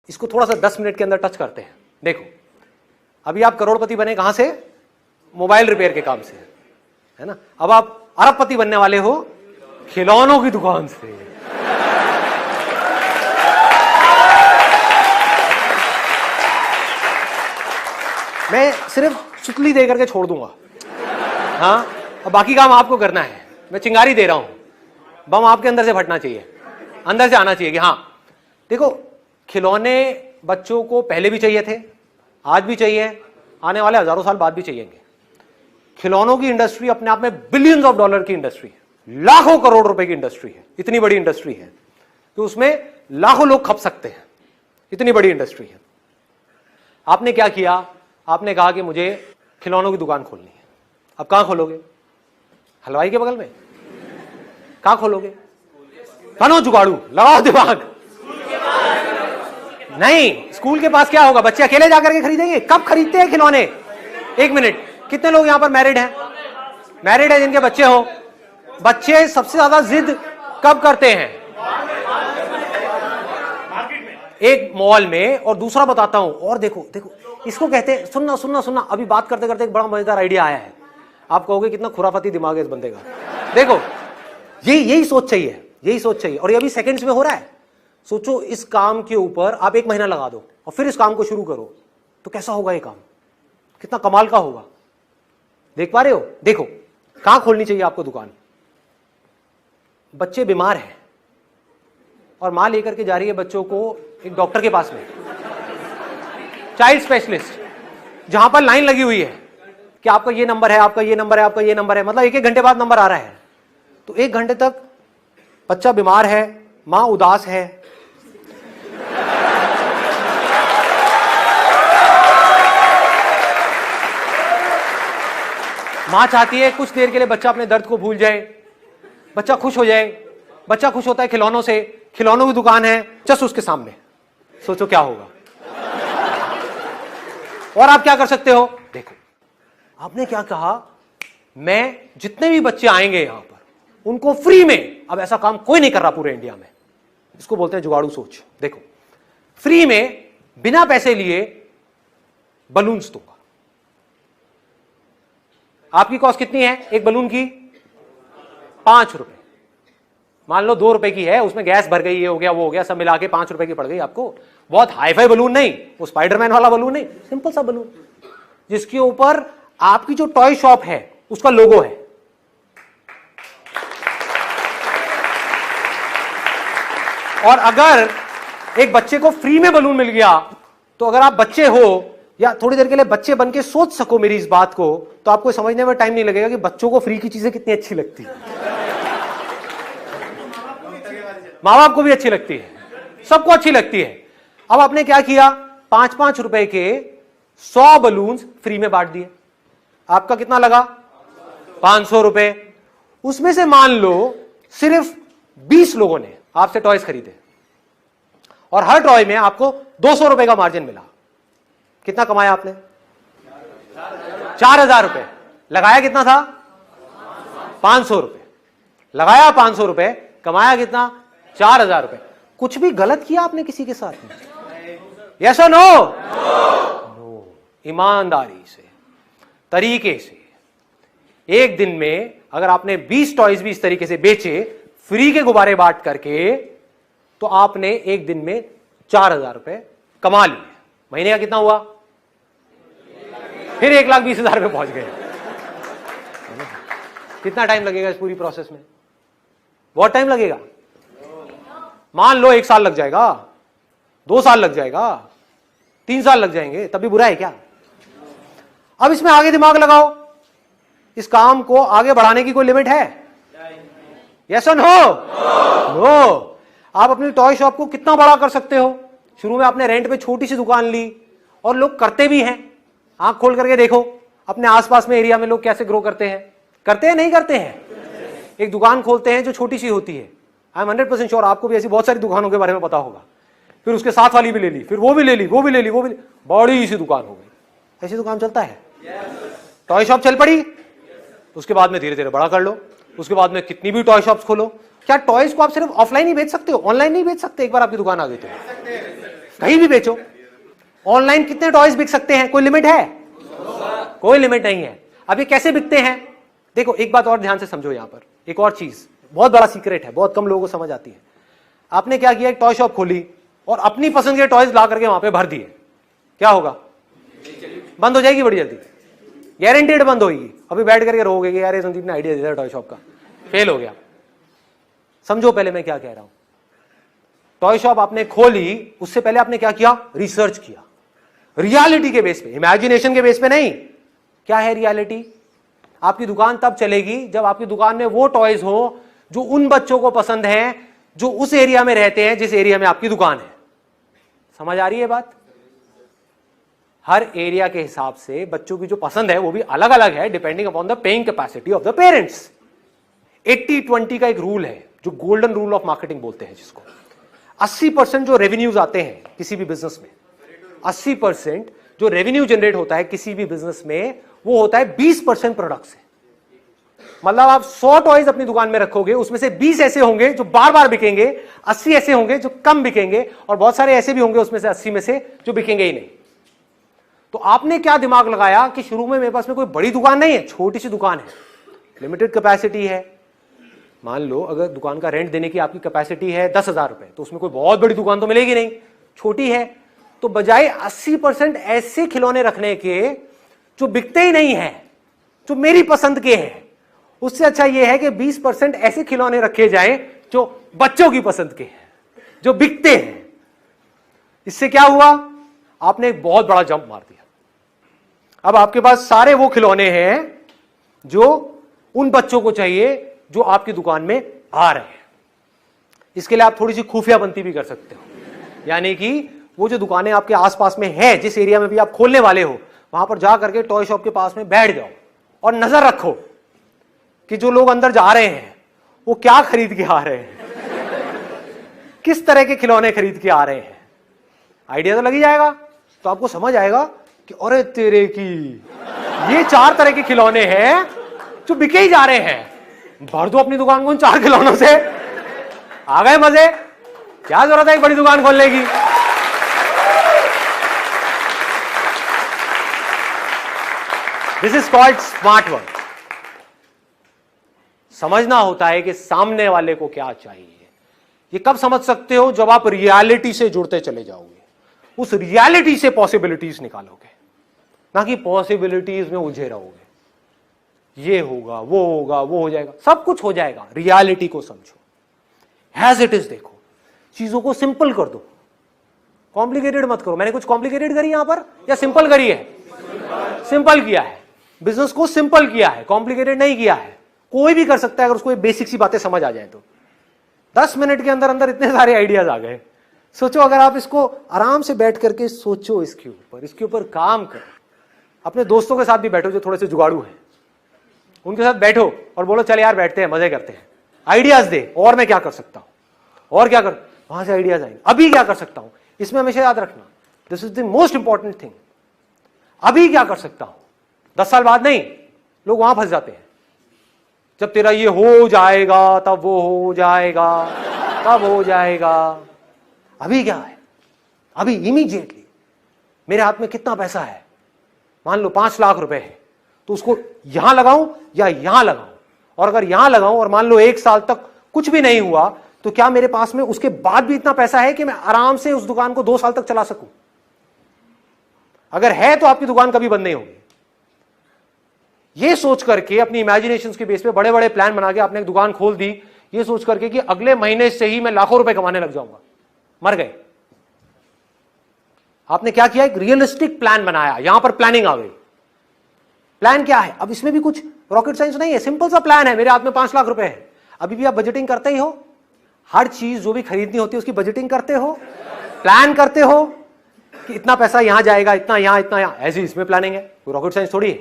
इसको थोड़ा सा 10 मिनट के अंदर टच करते हैं। देखो, अभी आप करोड़पति बने कहां से? मोबाइल रिपेयर के काम से, है ना। अब आप अरबपति बनने वाले हो खिलौनों की दुकान से। मैं सिर्फ चुटली दे करके छोड़ दूंगा, हाँ, अब बाकी काम आपको करना है। मैं चिंगारी दे रहा हूं, बम आपके अंदर से फटना चाहिए, अंदर से आना चाहिए कि हाँ। देखो, खिलौने बच्चों को पहले भी चाहिए थे, आज भी चाहिए, आने वाले हजारों साल बाद भी चाहिएंगे। खिलौनों की इंडस्ट्री अपने आप में बिलियंस ऑफ डॉलर की इंडस्ट्री है, लाखों करोड़ रुपए की इंडस्ट्री है। इतनी बड़ी इंडस्ट्री है कि उसमें लाखों लोग खप सकते हैं, इतनी बड़ी इंडस्ट्री है। आपने क्या किया? आपने कहा कि मुझे खिलौनों की दुकान खोलनी है। अब कहां खोलोगे? हलवाई के बगल में? कहां खोलोगे? बनो जुगाड़ू, लगाओ दिमाग। नहीं, स्कूल के पास क्या होगा? बच्चे अकेले जाकर के खरीदेंगे? कब खरीदते हैं खिलौने? एक मिनट, कितने लोग यहां पर मैरिड हैं? मैरिड है जिनके बच्चे हो? बच्चे सबसे ज्यादा जिद कब करते हैं? एक मॉल में, और दूसरा बताता हूं, और देखो देखो, इसको कहते हैं, सुनना सुनना सुनना, अभी बात करते करते एक बड़ा मजेदार आइडिया आया है। आप कहोगे कितना खुराफाती दिमाग है इस बंदे का। देखो, यही सोच चाहिए, यही सोच चाहिए, और ये अभी सेकंड्स में हो रहा है। सोचो, इस काम के ऊपर आप 1 महीना लगा दो और फिर इस काम को शुरू करो, तो कैसा होगा ये काम? कितना कमाल का होगा। देख पा रहे हो? देखो, कहां खोलनी चाहिए आपको दुकान? बच्चे बीमार हैं और मां लेकर के जा रही है बच्चों को एक डॉक्टर के पास में, चाइल्ड स्पेशलिस्ट, जहां पर लाइन लगी हुई है कि आपका ये नंबर है, आपका ये नंबर है, आपका ये नंबर है, मतलब 1-1 घंटे बाद नंबर आ रहा है। तो 1 घंटे तक बच्चा बीमार है, मां उदास है, मां चाहती है कुछ देर के लिए बच्चा अपने दर्द को भूल जाए, बच्चा खुश हो जाए। बच्चा खुश होता है खिलौनों से, खिलौनों की दुकान है जस्ट उसके सामने। सोचो क्या होगा। और आप क्या कर सकते हो? देखो, आपने क्या कहा, मैं जितने भी बच्चे आएंगे यहां पर उनको फ्री में, अब ऐसा काम कोई नहीं कर रहा पूरे इंडिया में, इसको बोलते हैं जुगाड़ू सोच। देखो, फ्री में बिना पैसे लिए बलून्स दूंगा। आपकी कॉस्ट कितनी है एक बलून की? 5 रुपए। मान लो 2 रुपए की है, उसमें गैस भर गई, ये हो गया, वो हो गया, सब मिला के 5 रुपए की पड़ गई आपको। बहुत हाईफाई बलून नहीं, वो स्पाइडरमैन वाला बलून नहीं, सिंपल सा बलून जिसके ऊपर आपकी जो टॉय शॉप है उसका लोगो है। और अगर एक बच्चे को फ्री में बलून मिल गया, तो अगर आप बच्चे हो या थोड़ी देर के लिए बच्चे बन के सोच सको मेरी इस बात को, तो आपको समझने में टाइम नहीं लगेगा कि बच्चों को फ्री की चीजें कितनी अच्छी लगती है। माँ बाप को भी अच्छी लगती है, सबको अच्छी लगती है। अब आपने क्या किया? 5-5 रुपए के 100 बलून्स फ्री में बांट दिए। आपका कितना लगा? 500 रुपए। उसमें से मान लो सिर्फ 20 लोगों ने आपसे टॉयज खरीदे और हर टॉय में आपको 200 रुपए का मार्जिन मिला। कितना कमाया आपने? 4000 रुपए। लगाया कितना था? 500 रुपए। लगाया 500 रुपए, कमाया कितना? 4000 रुपए। कुछ भी गलत किया आपने किसी के साथ में? यस और नो? नो। ईमानदारी से, तरीके से, एक दिन में अगर आपने 20 टॉयज भी इस तरीके से बेचे, फ्री के गुब्बारे बांट करके, तो आपने एक दिन में 4000 रुपए कमा लिए। महीने का कितना हुआ? फिर 1,20,000 रुपए पहुंच गए। कितना टाइम लगेगा इस पूरी प्रोसेस में? बहुत टाइम लगेगा। मान लो 1 साल लग जाएगा, 2 साल लग जाएगा, 3 साल लग जाएंगे, तब भी बुरा है क्या? अब इसमें आगे दिमाग लगाओ, इस काम को आगे बढ़ाने की कोई लिमिट है? यस और नो? नो। आप अपनी टॉय शॉप को कितना बड़ा कर सकते हो? शुरू में आपने रेंट पे छोटी सी दुकान ली, और लोग करते भी हैं। आंख खोल करके देखो अपने आसपास में एरिया में लोग कैसे ग्रो करते हैं। करते हैं नहीं करते हैं? एक दुकान खोलते हैं जो छोटी सी होती है। आई एम 100% श्योर आपको भी ऐसी बहुत सारी दुकानों के बारे में पता होगा। फिर उसके साथ वाली भी ले ली, फिर वो भी ले ली, वो भी ले ली, वो भी, बड़ी सी दुकान हो गई। ऐसी दुकान चलता है? टॉय शॉप चल पड़ी, उसके बाद में धीरे धीरे बड़ा कर लो, उसके बाद में कितनी भी टॉय शॉप्स खोलो। क्या टॉयज को आप सिर्फ ऑफलाइन ही बेच सकते हो? ऑनलाइन नहीं बेच सकते? एक बार आपकी दुकान आ गई तो कहीं भी बेचो। ऑनलाइन कितने टॉयज बिक सकते हैं? कोई लिमिट है? कोई लिमिट नहीं है। अब ये कैसे बिकते हैं? देखो एक बात और ध्यान से समझो, यहां पर एक और चीज बहुत बड़ा सीक्रेट है, बहुत कम लोगों को समझ आती है। आपने क्या किया, एक टॉय शॉप खोली और अपनी पसंद के टॉयज ला करके वहां पे भर दिए, क्या होगा? बंद हो जाएगी बड़ी जल्दी, गारंटेड बंद होगी। अभी बैठ करके रोगे कि यार ये संदीप ने आइडिया दिया टॉय शॉप का, फेल हो गया। समझो पहले मैं क्या कह रहा हूं। टॉय शॉप आपने खोली, उससे पहले आपने क्या किया? रिसर्च किया, रियलिटी के बेस पे, इमेजिनेशन के बेस पे नहीं। क्या है रियलिटी? आपकी दुकान तब चलेगी जब आपकी दुकान में वो टॉयज हो जो उन बच्चों को पसंद हैं जो उस एरिया में रहते हैं जिस एरिया में आपकी दुकान है। समझ आ रही है बात? हर एरिया के हिसाब से बच्चों की जो पसंद है वो भी अलग अलग है, depending upon the paying capacity of the parents. 80-20 का एक रूल है जो गोल्डन रूल ऑफ मार्केटिंग बोलते हैं, जिसको 80% जो रेवेन्यूज आते हैं किसी भी बिजनेस में, 80% जो रेवेन्यू जनरेट होता है किसी भी बिजनेस में, वो होता है 20% प्रोडक्ट से। मतलब आप 100 टॉयज अपनी दुकान में रखोगे, उसमें से 20 ऐसे होंगे जो बार बार बिकेंगे, 80 ऐसे होंगे जो कम बिकेंगे, और बहुत सारे ऐसे भी होंगे उसमें से 80 में से जो बिकेंगे ही नहीं। तो आपने क्या दिमाग लगाया कि शुरू में मेरे पास में कोई बड़ी दुकान नहीं है, छोटी सी दुकान है, लिमिटेड कैपेसिटी है। मान लो अगर दुकान का रेंट देने की आपकी कैपेसिटी है 10,000 रुपए, तो उसमें कोई बहुत बड़ी दुकान तो मिलेगी नहीं, छोटी है। तो बजाय 80% ऐसे खिलौने रखने के जो बिकते ही नहीं है, जो मेरी पसंद के हैं, उससे अच्छा यह है कि 20% ऐसे खिलौने रखे जाएं जो बच्चों की पसंद के हैं, जो बिकते हैं। इससे क्या हुआ? आपने एक बहुत बड़ा जंप मार दिया। अब आपके पास सारे वो खिलौने हैं जो उन बच्चों को चाहिए जो आपकी दुकान में आ रहे हैं। इसके लिए आप थोड़ी सी खुफियाबंदी भी कर सकते हो, यानी कि वो जो दुकानें आपके आसपास में है, जिस एरिया में भी आप खोलने वाले हो, वहां पर जा करके टॉय शॉप के पास में बैठ जाओ और नजर रखो कि जो लोग अंदर जा रहे हैं वो क्या खरीद के आ रहे हैं, किस तरह के खिलौने खरीद के आ रहे हैं। आइडिया तो लग ही जाएगा। तो आपको समझ आएगा कि अरे तेरे की, ये 4 तरह के खिलौने हैं जो बिके ही जा रहे हैं, भर दो अपनी दुकान को उन 4 खिलौनों से। आ गए मजे? क्या जरूरत है एक बड़ी दुकान खोलने की? This is called smart work. समझना होता है कि सामने वाले को क्या चाहिए। ये कब समझ सकते हो? जब आप रियलिटी से जुड़ते चले जाओगे, उस रियलिटी से पॉसिबिलिटीज निकालोगे, ना कि पॉसिबिलिटीज में उलझे रहोगे। ये होगा, वो होगा, वो हो जाएगा, सब कुछ हो जाएगा। रियलिटी को समझो, एज इट इज देखो, चीजों को सिंपल कर दो, कॉम्प्लिकेटेड मत करो। मैंने कुछ कॉम्प्लिकेटेड करी यहां पर या सिंपल करी है? सिंपल किया है, बिजनेस को सिंपल किया है, कॉम्प्लिकेटेड नहीं किया है। कोई भी कर सकता है अगर उसको ये बेसिक सी बातें समझ आ जाए तो। 10 मिनट के अंदर अंदर इतने सारे आइडियाज आ गए। सोचो अगर आप इसको आराम से बैठ करके सोचो, इसके ऊपर काम करो। अपने दोस्तों के साथ भी बैठो जो थोड़े से जुगाड़ू हैं, उनके साथ बैठो और बोलो चल यार बैठते हैं, मजे करते हैं, आइडियाज दे, और मैं क्या कर सकता हूं, और क्या कर, वहां से आइडियाज आएंगे। अभी क्या कर सकता हूं, इसमें हमेशा याद रखना, this is the most important thing. अभी क्या कर सकता हूं, 10 साल बाद नहीं। लोग वहां फंस जाते हैं, जब तेरा ये हो जाएगा तब वो हो जाएगा, तब हो जाएगा। अभी क्या है? अभी इमीडिएटली मेरे हाथ में कितना पैसा है, मान लो 5 लाख रुपए है, तो उसको यहां लगाऊं या यहां लगाऊं? और अगर यहां लगाऊं और मान लो 1 साल तक कुछ भी नहीं हुआ, तो क्या मेरे पास में उसके बाद भी इतना पैसा है कि मैं आराम से उस दुकान को 2 साल तक चला सकूं? अगर है तो आपकी दुकान कभी बंद नहीं होगी। ये सोच करके अपनी इमेजिनेशंस के बेस पे बड़े बड़े प्लान बना के आपने एक दुकान खोल दी, ये सोच करके कि अगले महीने से ही मैं लाखों रुपए कमाने लग जाऊंगा, मर गए। आपने क्या किया? एक रियलिस्टिक प्लान बनाया, यहां पर प्लानिंग आ गई। प्लान क्या है? अब इसमें भी कुछ रॉकेट साइंस नहीं है, सिंपल सा प्लान है। मेरे हाथ में 5 लाख रुपए है। अभी भी आप बजटिंग करते ही हो, हर चीज जो भी खरीदनी होती है उसकी बजटिंग करते हो, प्लान करते हो कि इतना पैसा यहां जाएगा, इतना यहां, इतना यहां। ऐसी इसमें प्लानिंग है, कोई रॉकेट साइंस थोड़ी है,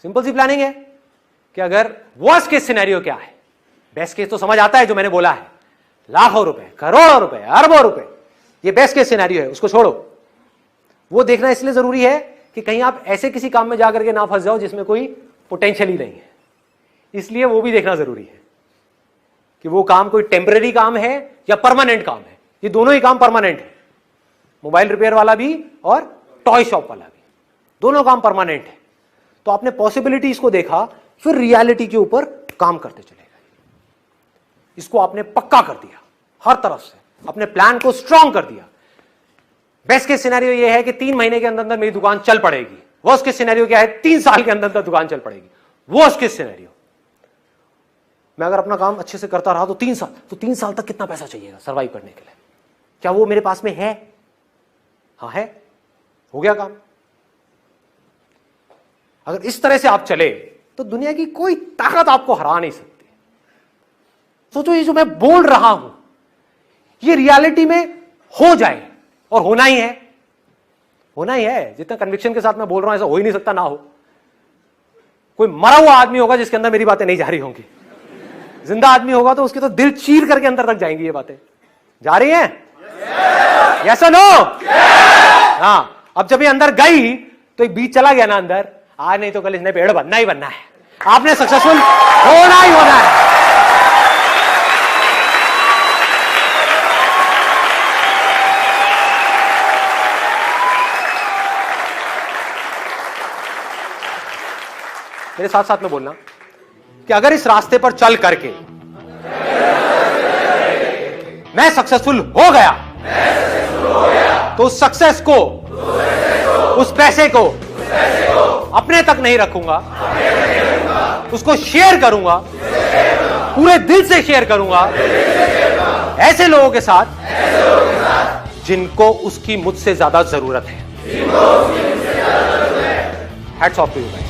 सिंपल सी प्लानिंग है कि अगर वर्स्ट केस सिनेरियो क्या है, बेस्ट केस तो समझ आता है जो मैंने बोला है, लाखों रुपए, करोड़ों रुपए, अरबों रुपए, ये बेस्ट केस सिनेरियो है, उसको छोड़ो। वो देखना इसलिए जरूरी है कि कहीं आप ऐसे किसी काम में जाकर के ना फंस जाओ जिसमें कोई पोटेंशियल ही नहीं है, इसलिए वो भी देखना जरूरी है कि वो काम कोई टेम्परेरी काम है या परमानेंट काम है। ये दोनों ही काम परमानेंट है, मोबाइल रिपेयर वाला भी और टॉय शॉप वाला भी, दोनों काम परमानेंट है। तो आपने पॉसिबिलिटीज को देखा, फिर रियलिटी के ऊपर काम करते चले गए। इसको आपने पक्का कर दिया हर तरफ से, अपने प्लान को स्ट्रांग कर दिया। बेस्ट केस सिनेरियो यह है कि 3 महीने के अंदर अंदर मेरी दुकान चल पड़ेगी। वर्स्ट केस सिनेरियो क्या है, 3 साल के अंदर अंदर दुकान चल पड़ेगी। वर्स्ट केस सिनेरियो, मैं अगर अपना काम अच्छे से करता रहा तो 3 साल तक कितना पैसा चाहिएगा सर्वाइव करने के लिए? क्या वो मेरे पास में है? हाँ है, हो गया काम। अगर इस तरह से आप चले तो दुनिया की कोई ताकत आपको हरा नहीं सकती। सोचो, ये जो मैं बोल रहा हूं ये रियलिटी में हो जाए, और होना ही है, होना ही है। जितना कन्विक्शन के साथ मैं बोल रहा हूं ऐसा हो ही नहीं सकता ना हो। कोई मरा हुआ आदमी होगा जिसके अंदर मेरी बातें नहीं जा रही होंगी, जिंदा आदमी होगा तो उसके तो दिल चीर करके अंदर तक जाएंगी ये बातें। जा रही हैं? यस और नो? हाँ, अब जब ये अंदर गई तो एक बीज चला गया ना अंदर, आज नहीं तो कल इसने पेड़ बनना ही बनना है। आपने सक्सेसफुल होना ही होना है। मेरे साथ साथ में बोलना कि अगर इस रास्ते पर चल करके मैं सक्सेसफुल हो गया तो उस सक्सेस को, उस पैसे को अपने तक नहीं रखूंगा, उसको शेयर करूंगा, पूरे दिल से शेयर करूंगा ऐसे लोगों के साथ जिनको उसकी मुझसे ज्यादा जरूरत है। Hats off to you guys.